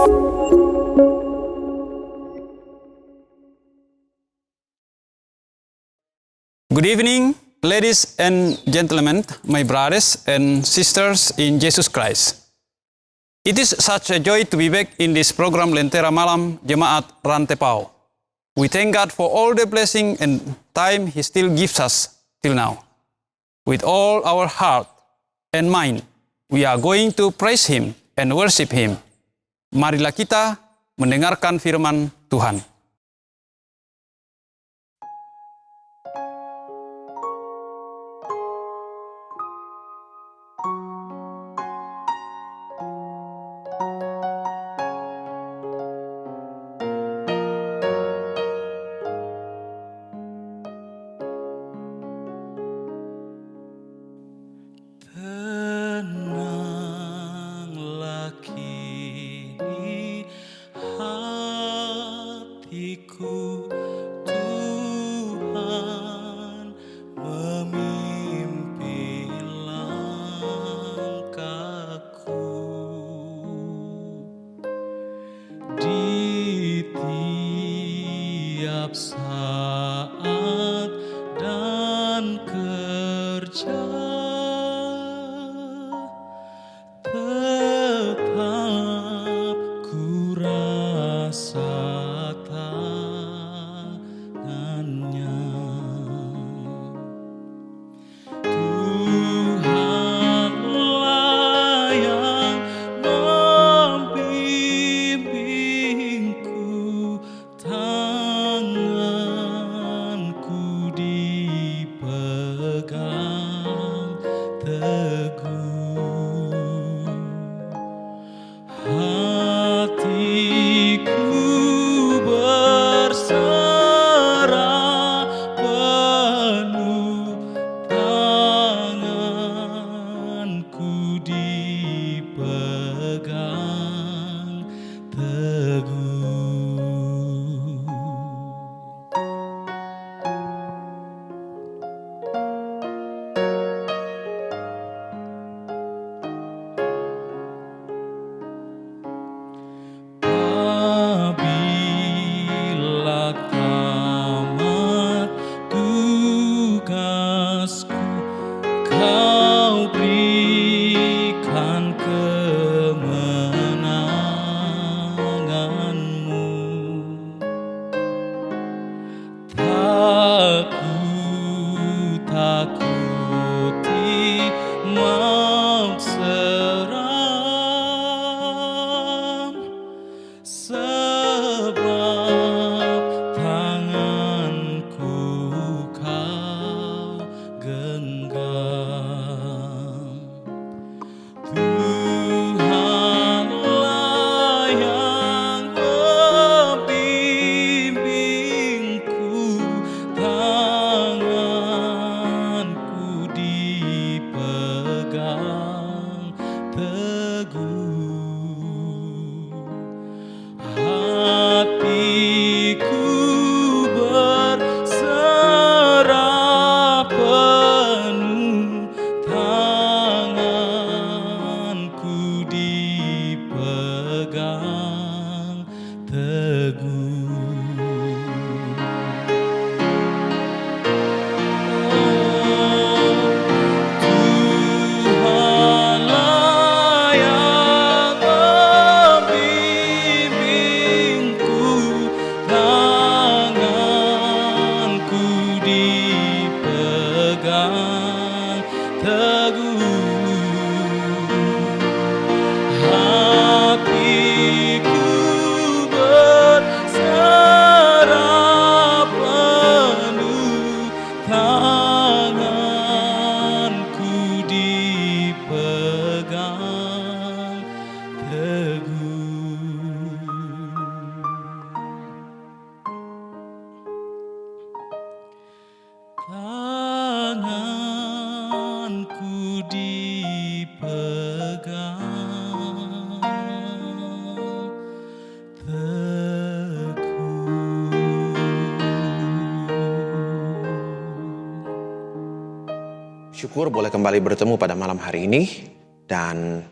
Good evening, ladies and gentlemen, my brothers and sisters in Jesus Christ. It is such a joy to be back in this program Lentera Malam Jemaat Rantepao. We thank God for all the blessing and time He still gives us till now. With all our heart and mind, we are going to praise Him and worship Him. Marilah kita mendengarkan firman Tuhan. Tenanglah kini hatiku, Tuhan memimpin langkahku. Di tiap saat dan kerja tetap ku rasa tangannya. Tuhanlah yang membimbingku, tanganku dipegang teguh. Hatiku berserah penuh, tanganku dipegang teguh. Apabila tamat tugasku, Kau berikan kemenanganmu. Tak ku takuti maut seram, sebab tanganku Kau genggam. Tuhanlah yang membimbingku, tanganku dipegang teguh. Hatiku berserah penuh, tanganku dipegang teguh. Tuhanlah yang membimbingku, tanganku dipegang teguh. Hatiku berserah penuh, tanganku dipegang teguh. Tanganku dipegang teguh. Syukur boleh kembali bertemu pada malam hari ini, dan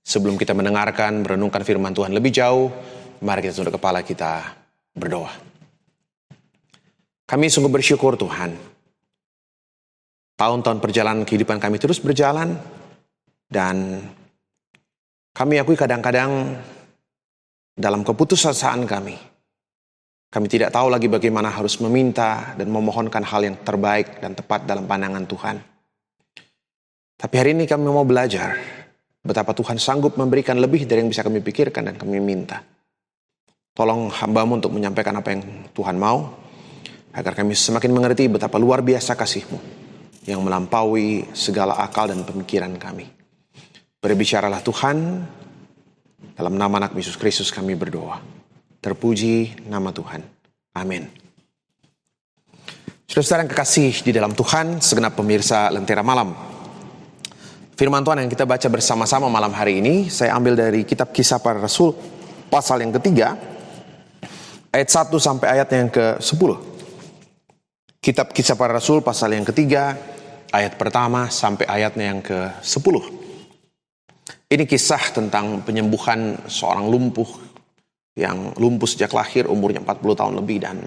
Sebelum kita mendengarkan, merenungkan firman Tuhan lebih jauh, mari kita tunduk kepala kita berdoa. Kami sungguh bersyukur Tuhan. Tahun-tahun perjalanan kehidupan kami terus berjalan, dan kami akui kadang-kadang dalam keputusasaan kami tidak tahu lagi bagaimana harus meminta dan memohonkan hal yang terbaik dan tepat dalam pandangan Tuhan. Tapi hari ini kami mau belajar betapa Tuhan sanggup memberikan lebih dari yang bisa kami pikirkan dan kami minta. Tolong hamba-Mu untuk menyampaikan apa yang Tuhan mau, agar kami semakin mengerti betapa luar biasa kasih-Mu yang melampaui segala akal dan pemikiran kami. Berbicaralah Tuhan, dalam nama Anak Yesus Kristus kami berdoa. Terpuji nama Tuhan. Amin. Saudara-saudara yang kekasih di dalam Tuhan, segenap pemirsa Lentera Malam. Firman Tuhan yang kita baca bersama-sama malam hari ini, saya ambil dari kitab Kisah Para Rasul, pasal yang ketiga, ayat 1 sampai ayat yang ke-10. Kitab Kisah Para Rasul, pasal yang ketiga, ayat pertama sampai ayatnya yang ke-10. Ini kisah tentang penyembuhan seorang lumpuh, yang lumpuh sejak lahir, umurnya 40 tahun lebih, dan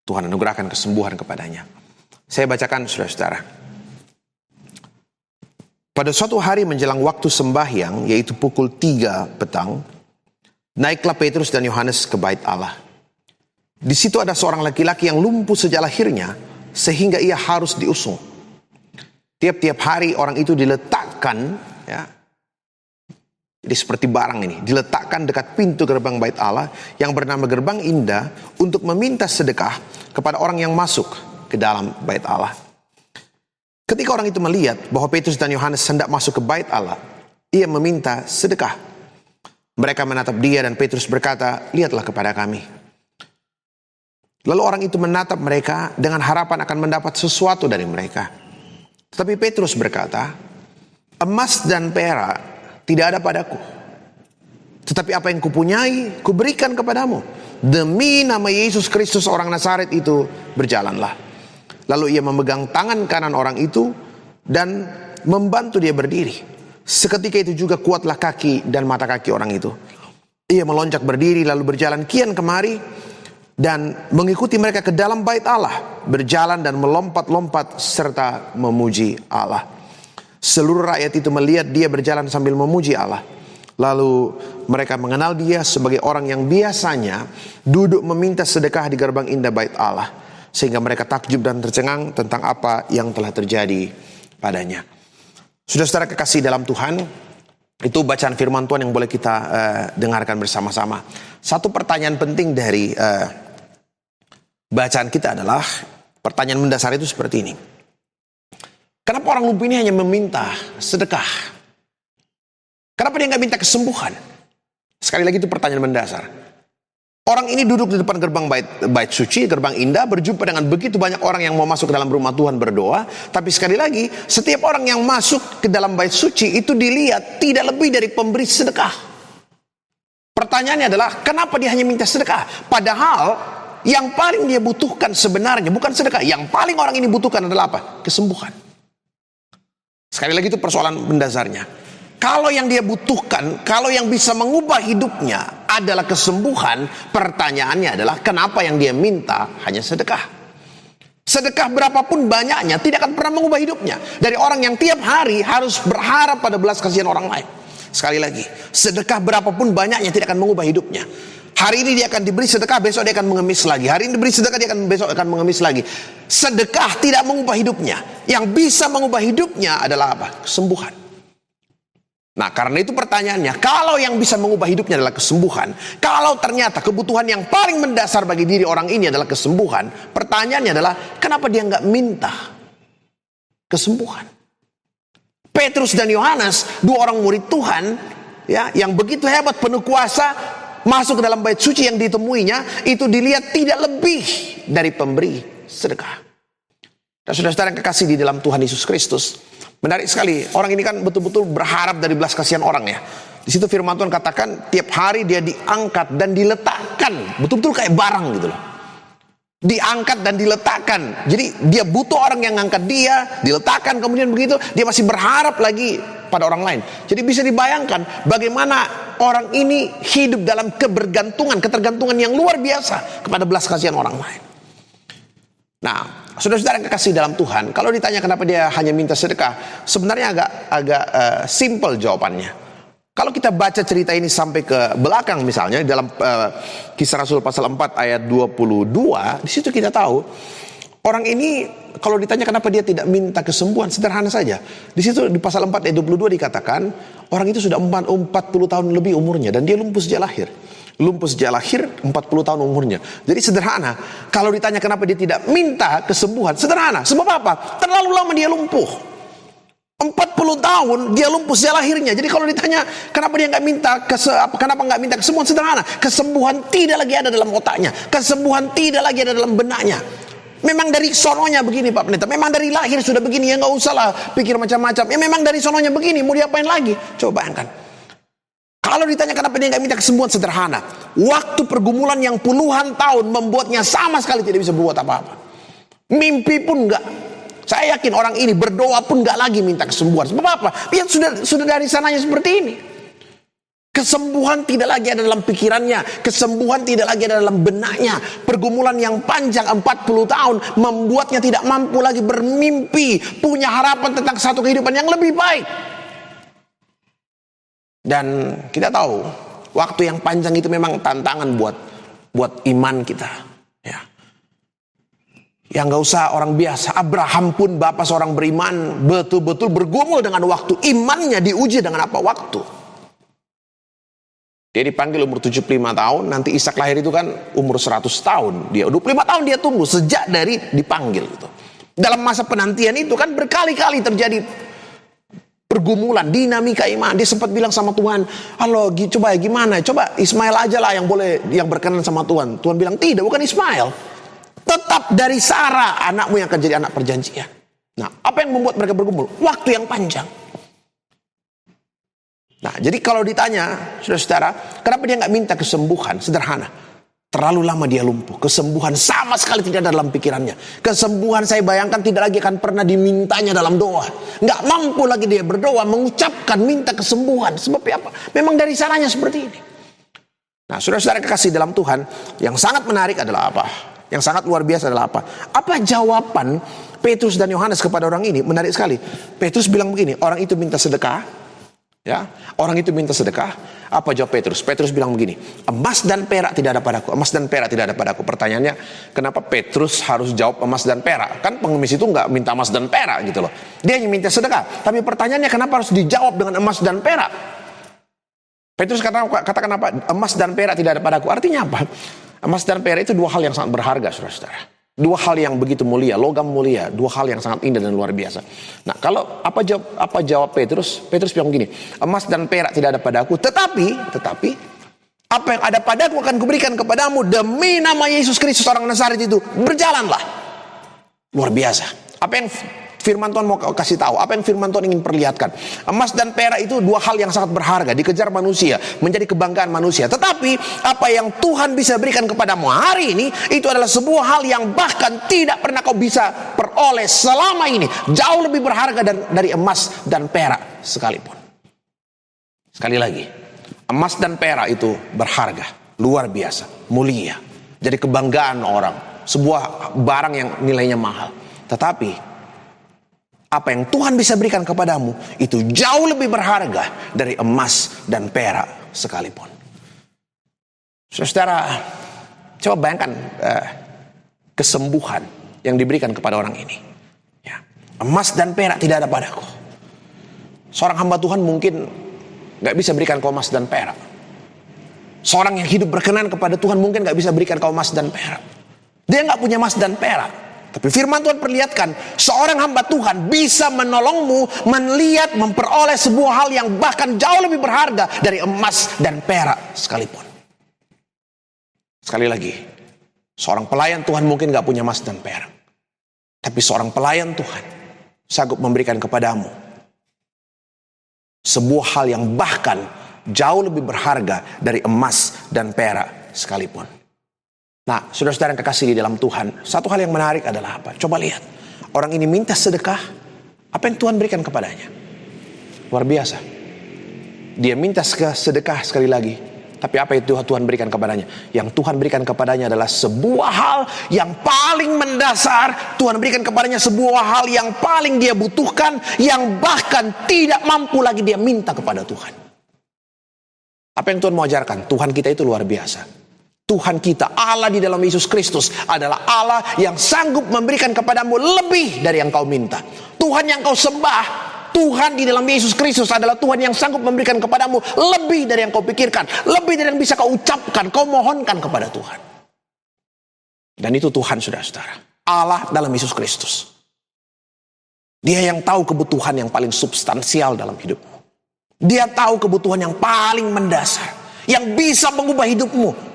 Tuhan anugerahkan kesembuhan kepadanya. Saya bacakan saudara-saudara. Pada suatu hari menjelang waktu sembahyang, yaitu pukul 3 petang, naiklah Petrus dan Yohanes ke bait Allah. Di situ ada seorang laki-laki yang lumpuh sejak lahirnya, sehingga ia harus diusung. Tiap-tiap hari orang itu diletakkan, ya, jadi seperti barang ini, diletakkan dekat pintu gerbang bait Allah yang bernama Gerbang Indah untuk meminta sedekah kepada orang yang masuk ke dalam bait Allah. Ketika orang itu melihat bahwa Petrus dan Yohanes hendak masuk ke bait Allah, ia meminta sedekah. Mereka menatap dia dan Petrus berkata, "Lihatlah kepada kami." Lalu orang itu menatap mereka dengan harapan akan mendapat sesuatu dari mereka. Tetapi Petrus berkata, "Emas dan perak tidak ada padaku. Tetapi apa yang kupunyai, kuberikan kepadamu. Demi nama Yesus Kristus orang Nazaret itu, berjalanlah." Lalu ia memegang tangan kanan orang itu dan membantu dia berdiri. Seketika itu juga kuatlah kaki dan mata kaki orang itu. Ia melonjak berdiri lalu berjalan kian kemari dan mengikuti mereka ke dalam bait Allah, berjalan dan melompat-lompat serta memuji Allah. Seluruh rakyat itu melihat dia berjalan sambil memuji Allah. Lalu mereka mengenal dia sebagai orang yang biasanya duduk meminta sedekah di gerbang indah bait Allah. Sehingga mereka takjub dan tercengang tentang apa yang telah terjadi padanya. Saudara-saudara kekasih dalam Tuhan, itu bacaan firman Tuhan yang boleh kita dengarkan bersama-sama. Satu pertanyaan penting dari bacaan kita adalah, pertanyaan mendasar itu seperti ini. Kenapa orang lumpuh ini hanya meminta sedekah? Kenapa dia nggak minta kesembuhan? Sekali lagi itu pertanyaan mendasar. Orang ini duduk di depan gerbang bait suci, gerbang indah, berjumpa dengan begitu banyak orang yang mau masuk ke dalam rumah Tuhan berdoa. Tapi sekali lagi, setiap orang yang masuk ke dalam bait suci itu dilihat tidak lebih dari pemberi sedekah. Pertanyaannya adalah, kenapa dia hanya minta sedekah? Padahal yang paling dia butuhkan sebenarnya bukan sedekah. Yang paling orang ini butuhkan adalah apa? Kesembuhan. Sekali lagi itu persoalan mendasarnya. Kalau yang dia butuhkan, kalau yang bisa mengubah hidupnya adalah kesembuhan, pertanyaannya adalah kenapa yang dia minta hanya sedekah? Sedekah berapapun banyaknya tidak akan pernah mengubah hidupnya. Dari orang yang tiap hari harus berharap pada belas kasihan orang lain. Sekali lagi, sedekah berapapun banyaknya tidak akan mengubah hidupnya. Hari ini dia akan diberi sedekah, besok dia akan mengemis lagi. Hari ini diberi sedekah, besok akan mengemis lagi. Sedekah tidak mengubah hidupnya. Yang bisa mengubah hidupnya adalah apa? Kesembuhan. Nah, karena itu pertanyaannya, kalau yang bisa mengubah hidupnya adalah kesembuhan, kalau ternyata kebutuhan yang paling mendasar bagi diri orang ini adalah kesembuhan, pertanyaannya adalah, kenapa dia nggak minta kesembuhan? Petrus dan Yohanes, dua orang murid Tuhan, ya, yang begitu hebat, penuh kuasa, masuk ke dalam bait suci yang ditemuinya, itu dilihat tidak lebih dari pemberi sedekah. Dan saudara-saudara yang kekasih di dalam Tuhan Yesus Kristus, menarik sekali, orang ini kan betul-betul berharap dari belas kasihan orang ya. Di situ firman Tuhan katakan tiap hari dia diangkat dan diletakkan, betul-betul kayak barang gitu loh. diangkat dan diletakkan. Jadi dia butuh orang yang ngangkat dia, diletakkan, kemudian begitu dia masih berharap lagi pada orang lain. Jadi bisa dibayangkan bagaimana orang ini hidup dalam ketergantungan yang luar biasa kepada belas kasihan orang lain. Nah, saudara-saudara yang kekasih dalam Tuhan, kalau ditanya kenapa dia hanya minta sedekah, sebenarnya agak simple jawabannya. Kalau kita baca cerita ini sampai ke belakang, misalnya dalam Kisah Rasul pasal 4 ayat 22, di situ kita tahu orang ini kalau ditanya kenapa dia tidak minta kesembuhan, sederhana saja. Di situ di pasal 4 ayat 22 dikatakan orang itu sudah 40 tahun lebih umurnya dan dia lumpuh sejak lahir. Lumpuh sejak lahir 40 tahun umurnya. Jadi sederhana, kalau ditanya kenapa dia tidak minta kesembuhan, sederhana. Sebab apa? Terlalu lama dia lumpuh. 40 tahun dia lumpuh sejak lahirnya. Jadi kalau ditanya kenapa dia kenapa nggak minta kesembuhan, sederhana. Kesembuhan tidak lagi ada dalam otaknya. Kesembuhan tidak lagi ada dalam benaknya. Memang dari sononya begini Pak Pendeta. Memang dari lahir sudah begini. Ya nggak usah lah pikir macam-macam. Ya memang dari sononya begini. Mau diapain lagi? Coba bayangkan. Kalau ditanya kenapa dia nggak minta kesembuhan, sederhana. Waktu pergumulan yang puluhan tahun membuatnya sama sekali tidak bisa berbuat apa-apa. Mimpi pun nggak. Saya yakin orang ini berdoa pun nggak lagi minta kesembuhan. Sebab apa? Dia sudah dari sananya seperti ini. Kesembuhan tidak lagi ada dalam pikirannya. Kesembuhan tidak lagi ada dalam benaknya. Pergumulan yang panjang 40 tahun membuatnya tidak mampu lagi bermimpi, punya harapan tentang satu kehidupan yang lebih baik. Dan kita tahu waktu yang panjang itu memang tantangan buat iman kita. Ya. Yang gak usah orang biasa. Abraham pun bapak seorang beriman betul-betul bergumul dengan waktu. Imannya diuji dengan apa? Waktu. Dia dipanggil umur 75 tahun. Nanti Ishak lahir itu kan umur 100 tahun. Dia 25 tahun dia tunggu sejak dari dipanggil gitu. Dalam masa penantian itu kan berkali-kali terjadi pergumulan, dinamika iman. Dia sempat bilang sama Tuhan, halo coba gimana? Coba Ismail aja lah yang berkenan sama Tuhan. Tuhan bilang tidak, bukan Ismail. Tetap dari Sarah anakmu yang akan jadi anak perjanjian. Nah, apa yang membuat mereka bergumul? Waktu yang panjang. Nah, jadi kalau ditanya, saudara-saudara, kenapa dia nggak minta kesembuhan? Sederhana. Terlalu lama dia lumpuh. Kesembuhan sama sekali tidak ada dalam pikirannya. Kesembuhan saya bayangkan tidak lagi akan pernah dimintanya dalam doa. Nggak mampu lagi dia berdoa, mengucapkan minta kesembuhan. Sebab apa? Memang dari sananya seperti ini. Nah, saudara-saudara kekasih dalam Tuhan, yang sangat menarik adalah apa? Yang sangat luar biasa adalah apa? Apa jawaban Petrus dan Yohanes kepada orang ini? Menarik sekali. Petrus bilang begini, orang itu minta sedekah. Ya, orang itu minta sedekah. Apa jawab Petrus? Petrus bilang begini, emas dan perak tidak ada padaku. Emas dan perak tidak ada padaku. Pertanyaannya, kenapa Petrus harus jawab emas dan perak? Kan pengemis itu nggak minta emas dan perak gitu loh. Dia hanya minta sedekah. Tapi pertanyaannya, kenapa harus dijawab dengan emas dan perak? Petrus katakan apa? Emas dan perak tidak ada padaku. Artinya apa? Emas dan perak itu dua hal yang sangat berharga, saudara-saudara. Dua hal yang begitu mulia, logam mulia, dua hal yang sangat indah dan luar biasa. Nah, kalau apa jawab Petrus? Petrus bilang begini, emas dan perak tidak ada padaku, tetapi apa yang ada padaku akan kuberikan kepadamu demi nama Yesus Kristus orang Nazaret itu. Berjalanlah. Luar biasa. Apa yang firman Tuhan mau kasih tahu, apa yang firman Tuhan ingin perlihatkan. Emas dan perak itu dua hal yang sangat berharga, dikejar manusia, menjadi kebanggaan manusia. Tetapi apa yang Tuhan bisa berikan kepadamu hari ini, itu adalah sebuah hal yang bahkan tidak pernah kau bisa peroleh selama ini. Jauh lebih berharga dari emas dan perak sekalipun. Sekali lagi, emas dan perak itu berharga, luar biasa, mulia. Jadi kebanggaan orang, sebuah barang yang nilainya mahal. Tetapi apa yang Tuhan bisa berikan kepadamu itu jauh lebih berharga dari emas dan perak sekalipun. Saudara, coba bayangkan kesembuhan yang diberikan kepada orang ini. Ya, emas dan perak tidak ada padaku. Seorang hamba Tuhan mungkin gak bisa berikan kau emas dan perak. Seorang yang hidup berkenan kepada Tuhan mungkin gak bisa berikan kau emas dan perak. Dia gak punya emas dan perak. Tapi firman Tuhan perlihatkan, seorang hamba Tuhan bisa menolongmu melihat, memperoleh sebuah hal yang bahkan jauh lebih berharga dari emas dan perak sekalipun. Sekali lagi, seorang pelayan Tuhan mungkin gak punya emas dan perak. Tapi seorang pelayan Tuhan sanggup memberikan kepadamu sebuah hal yang bahkan jauh lebih berharga dari emas dan perak sekalipun. Nah, saudara-saudara yang kekasih di dalam Tuhan, satu hal yang menarik adalah apa? Coba lihat, orang ini minta sedekah, apa yang Tuhan berikan kepadanya? Luar biasa. Dia minta sedekah sekali lagi, tapi apa itu Tuhan berikan kepadanya? Yang Tuhan berikan kepadanya adalah sebuah hal yang paling mendasar. Tuhan berikan kepadanya sebuah hal yang paling dia butuhkan, yang bahkan tidak mampu lagi dia minta kepada Tuhan. Apa yang Tuhan mau ajarkan? Tuhan kita itu luar biasa. Tuhan kita, Allah di dalam Yesus Kristus, adalah Allah yang sanggup memberikan kepadamu lebih dari yang kau minta. Tuhan yang kau sembah, Tuhan di dalam Yesus Kristus adalah Tuhan yang sanggup memberikan kepadamu lebih dari yang kau pikirkan, lebih dari yang bisa kau ucapkan, kau mohonkan kepada Tuhan. Dan itu Tuhan, saudara-saudara, Allah dalam Yesus Kristus. Dia yang tahu kebutuhan yang paling substansial dalam hidupmu. Dia tahu kebutuhan yang paling mendasar, yang bisa mengubah hidupmu.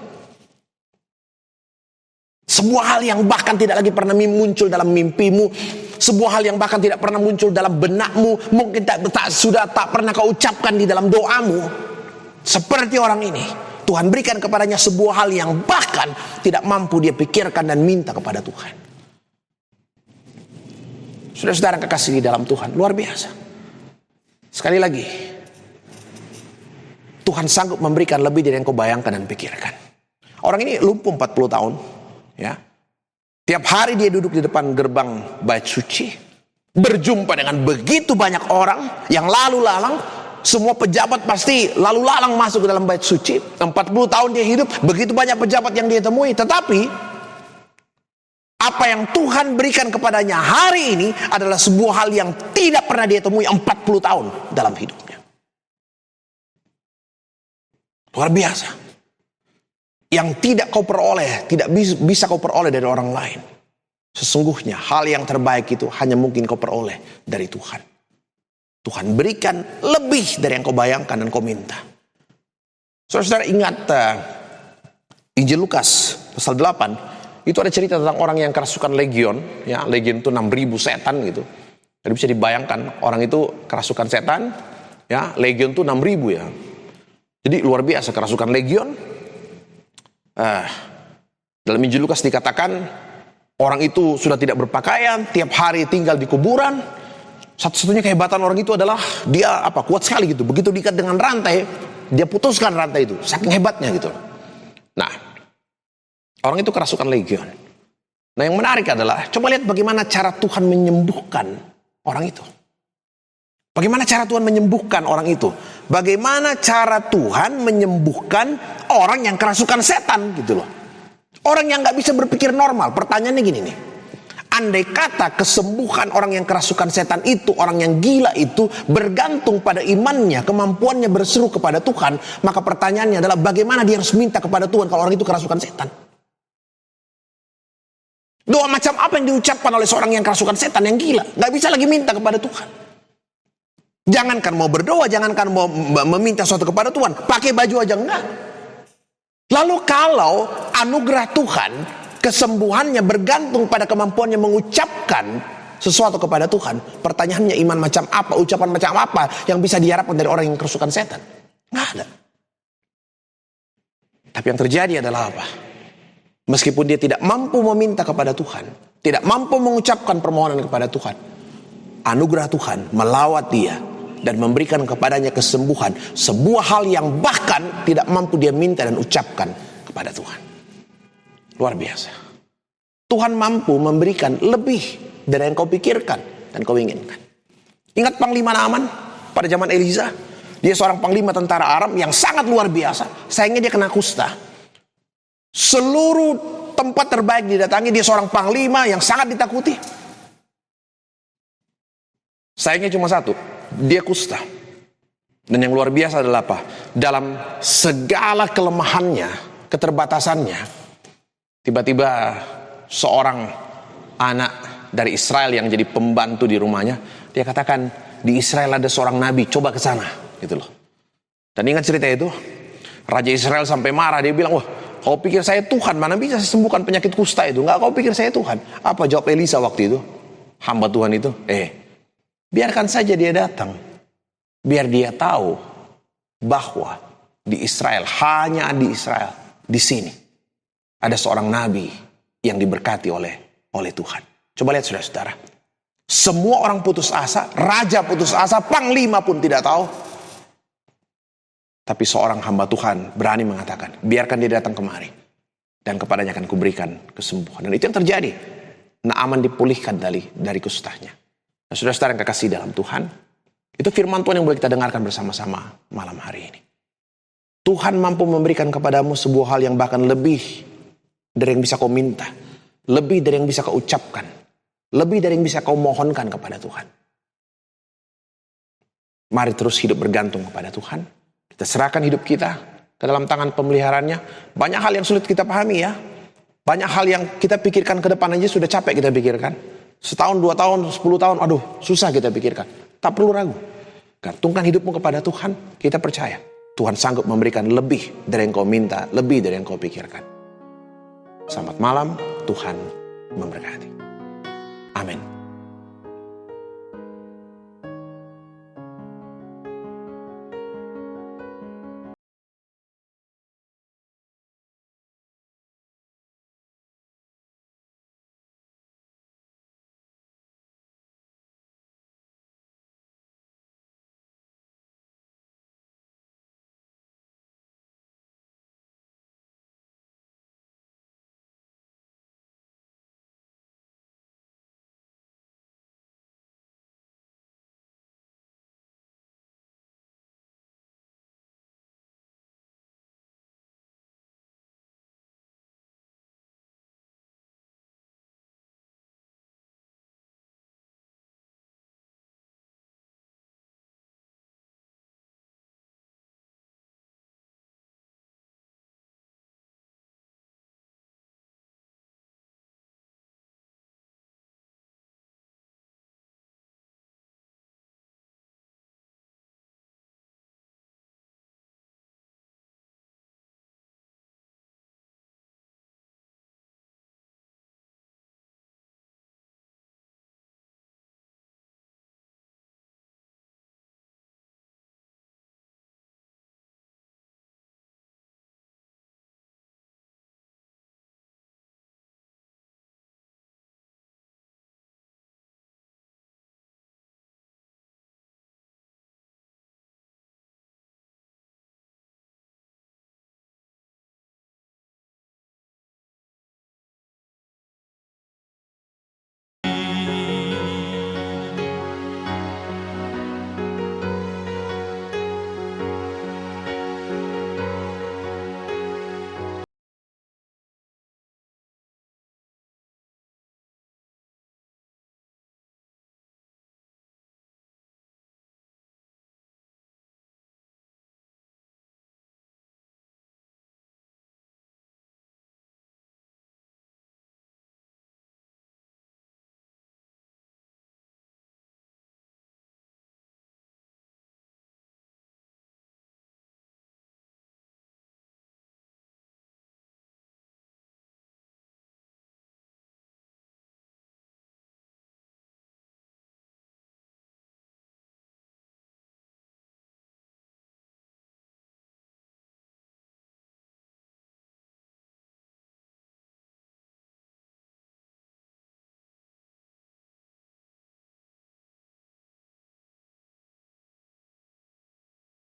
Sebuah hal yang bahkan tidak lagi pernah muncul dalam mimpimu, sebuah hal yang bahkan tidak pernah muncul dalam benakmu, mungkin sudah tak pernah kau ucapkan di dalam doamu. Seperti orang ini, Tuhan berikan kepadanya sebuah hal yang bahkan tidak mampu dia pikirkan dan minta kepada Tuhan. Saudara-saudara kekasih di dalam Tuhan, luar biasa. Sekali lagi, Tuhan sanggup memberikan lebih dari yang kau bayangkan dan pikirkan. Orang ini lumpuh 40 tahun. Ya, tiap hari dia duduk di depan gerbang bait suci, berjumpa dengan begitu banyak orang yang lalu lalang. Semua pejabat pasti lalu lalang masuk ke dalam bait suci. 40 tahun dia hidup, begitu banyak pejabat yang dia temui. Tetapi apa yang Tuhan berikan kepadanya hari ini adalah sebuah hal yang tidak pernah dia temui 40 tahun dalam hidupnya. Luar biasa. Yang tidak kau peroleh, tidak bisa kau peroleh dari orang lain. Sesungguhnya hal yang terbaik itu hanya mungkin kau peroleh dari Tuhan. Tuhan berikan lebih dari yang kau bayangkan dan kau minta. Saudara-saudara ingat Injil Lukas pasal 8, itu ada cerita tentang orang yang kerasukan legion. Ya, legion itu 6.000 setan gitu. Jadi bisa dibayangkan orang itu kerasukan setan, ya, legion itu 6.000 ya. Jadi luar biasa kerasukan legion. Dalam Injil Lukas dikatakan orang itu sudah tidak berpakaian, tiap hari tinggal di kuburan. Satu-satunya kehebatan orang itu adalah dia kuat sekali gitu. Begitu diikat dengan rantai, dia putuskan rantai itu. Saking hebatnya gitu. Nah, orang itu kerasukan legion. Nah, yang menarik adalah coba lihat bagaimana cara Tuhan menyembuhkan orang itu. Bagaimana cara Tuhan menyembuhkan orang itu? Bagaimana cara Tuhan menyembuhkan orang yang kerasukan setan gitu loh. Orang yang gak bisa berpikir normal. Pertanyaannya gini nih. Andai kata kesembuhan orang yang kerasukan setan itu, orang yang gila itu bergantung pada imannya, kemampuannya berseru kepada Tuhan, maka pertanyaannya adalah bagaimana dia harus minta kepada Tuhan kalau orang itu kerasukan setan? Doa macam apa yang diucapkan oleh seorang yang kerasukan setan yang gila? Gak bisa lagi minta kepada Tuhan. Jangankan mau berdoa, jangankan mau meminta sesuatu kepada Tuhan, pakai baju aja enggak. Lalu kalau anugerah Tuhan, kesembuhannya bergantung pada kemampuannya mengucapkan sesuatu kepada Tuhan, pertanyaannya iman macam apa, ucapan macam apa yang bisa diharapkan dari orang yang kerasukan setan? Nggak ada. Tapi yang terjadi adalah apa? Meskipun dia tidak mampu meminta kepada Tuhan, tidak mampu mengucapkan permohonan kepada Tuhan, anugerah Tuhan melawat dia dan memberikan kepadanya kesembuhan, sebuah hal yang bahkan tidak mampu dia minta dan ucapkan kepada Tuhan. Luar biasa. Tuhan mampu memberikan lebih dari yang kau pikirkan dan kau inginkan. Ingat Panglima Naaman pada zaman Elisa? Dia seorang panglima tentara Aram yang sangat luar biasa. Sayangnya dia kena kusta. Seluruh tempat terbaik didatangi, dia seorang panglima yang sangat ditakuti. Sayangnya cuma satu, dia kusta. Dan yang luar biasa adalah apa? Dalam segala kelemahannya, keterbatasannya, tiba-tiba seorang anak dari Israel yang jadi pembantu di rumahnya, dia katakan, di Israel ada seorang nabi, coba ke sana, gitu loh. Dan ingat cerita itu, Raja Israel sampai marah, dia bilang, wah, kau pikir saya Tuhan, mana bisa saya sembuhkan penyakit kusta itu? Enggak, kau pikir saya Tuhan. Apa jawab Elisa waktu itu? Hamba Tuhan itu, biarkan saja dia datang. Biar dia tahu bahwa di Israel, hanya di Israel, di sini, ada seorang nabi yang diberkati oleh Tuhan. Coba lihat saudara-saudara. Semua orang putus asa, raja putus asa, panglima pun tidak tahu. Tapi seorang hamba Tuhan berani mengatakan, biarkan dia datang kemari. Dan kepadanya akan kuberikan kesembuhan. Dan itu yang terjadi. Naaman dipulihkan dari kustahnya. Nah, saudara-saudara yang kekasih dalam Tuhan, itu firman Tuhan yang boleh kita dengarkan bersama-sama malam hari ini. Tuhan mampu memberikan kepadamu sebuah hal yang bahkan lebih dari yang bisa kau minta. Lebih dari yang bisa kau ucapkan. Lebih dari yang bisa kau mohonkan kepada Tuhan. Mari terus hidup bergantung kepada Tuhan. Kita serahkan hidup kita ke dalam tangan pemeliharaannya. Banyak hal yang sulit kita pahami ya. Banyak hal yang kita pikirkan ke depan aja sudah capek kita pikirkan. Setahun, 2 tahun, 10 tahun, aduh susah kita pikirkan. Tak perlu ragu. Gantungkan hidupmu kepada Tuhan, kita percaya. Tuhan sanggup memberikan lebih dari yang kau minta, lebih dari yang kau pikirkan. Selamat malam, Tuhan memberkati. Amin.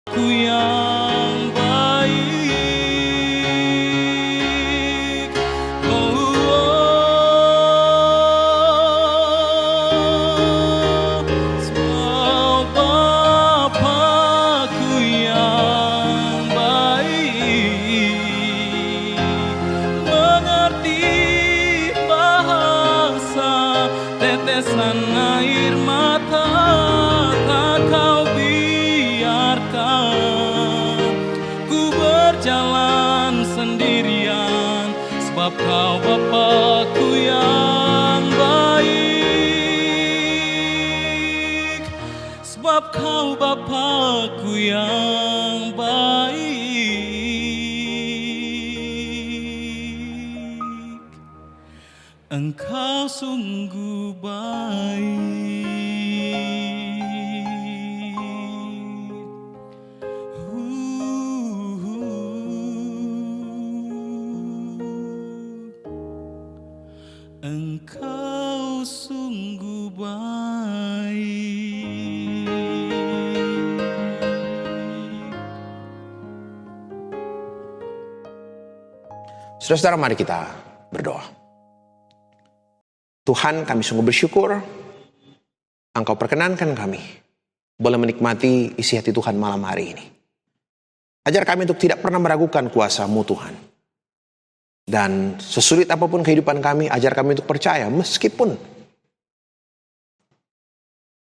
Ku yang baik, sebab Bapa-Ku yang baik, mengerti bahasa tetesan air mata tak kau ku berjalan sendirian, sebab Kau Bapa-Ku yang baik, sebab Kau Bapa-Ku yang baik. Engkau sungguh baik. Saudara-saudara, mari kita berdoa. Tuhan, kami sungguh bersyukur Engkau perkenankan kami boleh menikmati isi hati Tuhan malam hari ini. Ajar kami untuk tidak pernah meragukan kuasa-Mu Tuhan. Dan sesulit apapun kehidupan kami, ajar kami untuk percaya meskipun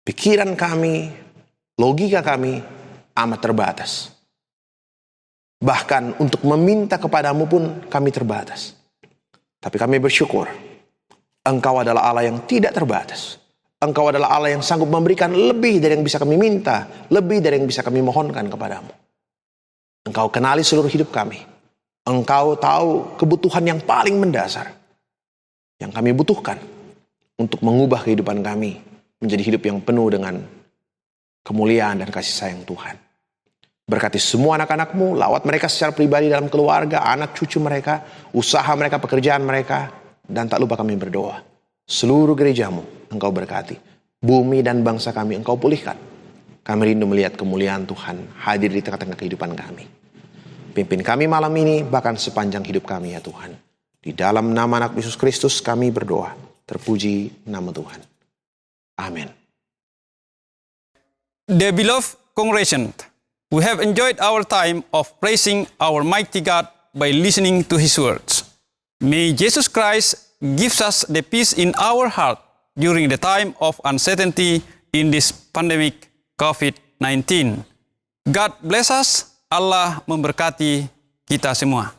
pikiran kami, logika kami amat terbatas. Bahkan untuk meminta kepadamu pun kami terbatas. Tapi kami bersyukur, Engkau adalah Allah yang tidak terbatas. Engkau adalah Allah yang sanggup memberikan lebih dari yang bisa kami minta, lebih dari yang bisa kami mohonkan kepadamu. Engkau kenali seluruh hidup kami. Engkau tahu kebutuhan yang paling mendasar yang kami butuhkan untuk mengubah kehidupan kami menjadi hidup yang penuh dengan kemuliaan dan kasih sayang Tuhan. Berkati semua anak-anak-Mu, lawat mereka secara pribadi dalam keluarga, anak cucu mereka, usaha mereka, pekerjaan mereka, dan tak lupa kami berdoa. Seluruh gereja-Mu Engkau berkati, bumi dan bangsa kami Engkau pulihkan. Kami rindu melihat kemuliaan Tuhan hadir di tengah-tengah kehidupan kami. Pimpin kami malam ini, bahkan sepanjang hidup kami ya Tuhan. Di dalam nama anak Yesus Kristus kami berdoa. Terpuji nama Tuhan. Amin. Dear beloved congregation, we have enjoyed our time of praising our mighty God by listening to His words. May Jesus Christ gives us the peace in our heart during the time of uncertainty in this pandemic COVID-19. God bless us. Allah memberkati kita semua.